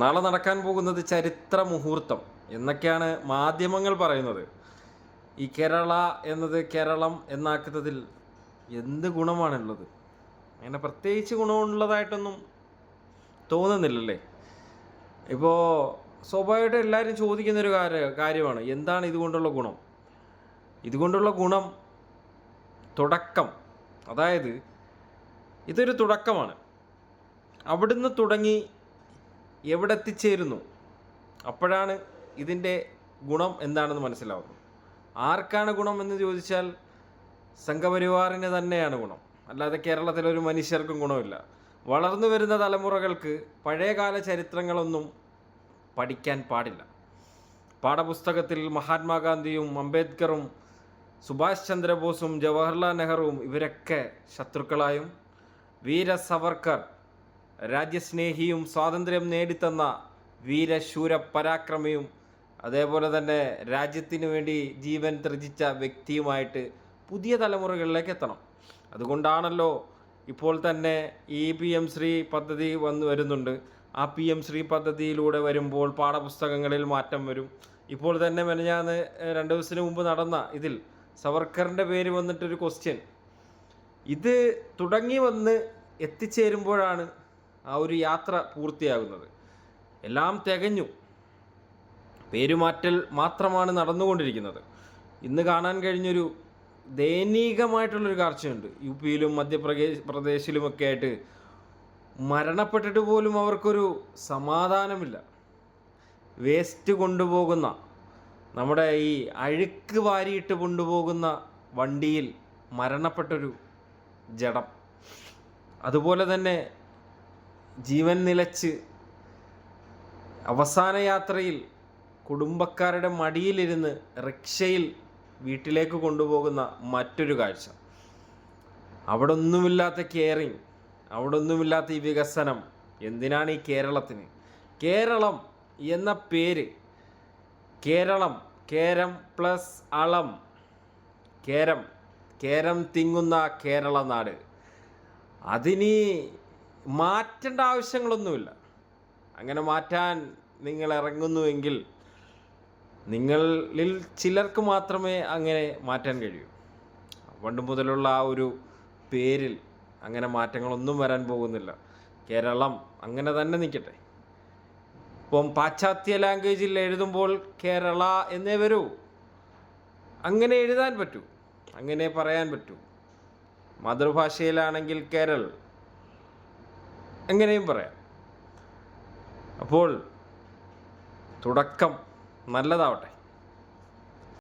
നാളെ നടക്കാൻ പോകുന്നത് ചരിത്ര മുഹൂർത്തം എന്നൊക്കെയാണ് മാധ്യമങ്ങൾ പറയുന്നത്. ഈ കേരള എന്നത് കേരളം എന്നാക്കുന്നതിൽ എന്ത് ഗുണമാണുള്ളത്? അങ്ങനെ പ്രത്യേകിച്ച് ഗുണമുള്ളതായിട്ടൊന്നും തോന്നുന്നില്ലല്ലേ. ഇപ്പോൾ സ്വാഭാവികമായിട്ട് എല്ലാവരും ചോദിക്കുന്നൊരു കാര്യമാണ്, എന്താണ് ഇതുകൊണ്ടുള്ള ഗുണം? ഇതുകൊണ്ടുള്ള ഗുണം തുടക്കം, അതായത് ഇതൊരു തുടക്കമാണ്. അവിടുന്ന് തുടങ്ങി എവിടെ എത്തിച്ചേരുന്നു, അപ്പോഴാണ് ഇതിൻ്റെ ഗുണം എന്താണെന്ന് മനസ്സിലാവുന്നത്. ആർക്കാണ് ഗുണം എന്ന് ചോദിച്ചാൽ സംഘപരിവാറിന് തന്നെയാണ് ഗുണം, അല്ലാതെ കേരളത്തിലൊരു മനുഷ്യർക്കും ഗുണമില്ല. വളർന്നു വരുന്ന തലമുറകൾക്ക് പഴയകാല ചരിത്രങ്ങളൊന്നും പഠിക്കാൻ പാടില്ല. പാഠപുസ്തകത്തിൽ മഹാത്മാഗാന്ധിയും അംബേദ്കറും സുഭാഷ് ചന്ദ്രബോസും ജവഹർലാൽ നെഹ്റുവും ഇവരൊക്കെ ശത്രുക്കളായും, വീര സവർക്കർ രാജ്യസ്നേഹിയും സ്വാതന്ത്ര്യം നേടിത്തന്ന വീരശൂര പരാക്രമിയും അതേപോലെ തന്നെ രാജ്യത്തിന് വേണ്ടി ജീവൻ ത്യജിച്ച വ്യക്തിയുമായിട്ട് പുതിയ തലമുറകളിലേക്ക് എത്തണം. അതുകൊണ്ടാണല്ലോ ഇപ്പോൾ തന്നെ ഈ PM ശ്രീ പദ്ധതി വരുന്നുണ്ട്. ആ PM ശ്രീ പദ്ധതിയിലൂടെ വരുമ്പോൾ പാഠപുസ്തകങ്ങളിൽ മാറ്റം വരും. ഇപ്പോൾ തന്നെ മെനഞ്ഞാന്ന് 2 ദിവസത്തിന് മുമ്പ് നടന്ന ഇതിൽ സവർക്കറിൻ്റെ പേര് വന്നിട്ടൊരു ക്വസ്റ്റ്യൻ. ഇത് തുടങ്ങി വന്ന് എത്തിച്ചേരുമ്പോഴാണ് ആ ഒരു യാത്ര പൂർത്തിയാകുന്നത്. എല്ലാം തികഞ്ഞു, പേരുമാറ്റൽ മാത്രമാണ് നടന്നുകൊണ്ടിരിക്കുന്നത്. ഇന്ന് കാണാൻ കഴിഞ്ഞൊരു ദയനീയമായിട്ടുള്ളൊരു കാഴ്ചയുണ്ട്. UP-യിലും മധ്യപ്രദേശിലുമൊക്കെ ആയിട്ട് മരണപ്പെട്ടിട്ട് പോലും അവർക്കൊരു സമാധാനമില്ല. വേസ്റ്റ് കൊണ്ടുപോകുന്ന, നമ്മുടെ ഈ അഴുക്ക് വാരിയിട്ട് കൊണ്ടുപോകുന്ന വണ്ടിയിൽ മരണപ്പെട്ടൊരു ജഡം, അതുപോലെ തന്നെ ജീവൻ നിലച്ച് അവസാന യാത്രയിൽ കുടുംബക്കാരുടെ മടിയിലിരുന്ന് റിക്ഷയിൽ വീട്ടിലേക്ക് കൊണ്ടുപോകുന്ന മറ്റൊരു കാഴ്ച. അവിടെ ഒന്നുമില്ലാത്ത കെയറിങ്, അവിടെ ഒന്നുമില്ലാത്ത ഈ വികസനം എന്തിനാണ് ഈ കേരളത്തിന്? കേരളം എന്ന പേര്, കേരളം, കേരം പ്ലസ് അളം, കേരം തിങ്ങുന്ന കേരള നാട്, അതിനി മാറ്റേണ്ട ആവശ്യങ്ങളൊന്നുമില്ല. അങ്ങനെ മാറ്റാൻ നിങ്ങൾ ഇറങ്ങുന്നുവെങ്കിൽ നിങ്ങളിൽ ചിലർക്ക് മാത്രമേ അങ്ങനെ മാറ്റാൻ കഴിയൂ. പണ്ട് മുതലുള്ള ആ ഒരു പേരിൽ അങ്ങനെ മാറ്റങ്ങളൊന്നും വരാൻ പോകുന്നില്ല. കേരളം അങ്ങനെ തന്നെ നിൽക്കട്ടെ. ഇപ്പം പാശ്ചാത്യ ലാംഗ്വേജിൽ എഴുതുമ്പോൾ കേരള എന്നേ വരൂ. അങ്ങനെ എഴുതാൻ പറ്റൂ, അങ്ങനെ പറയാൻ പറ്റൂ. മാതൃഭാഷയിലാണെങ്കിൽ കേരൾ എങ്ങനെയും പറയാം. അപ്പോൾ തുടക്കം നല്ലതാവട്ടെ.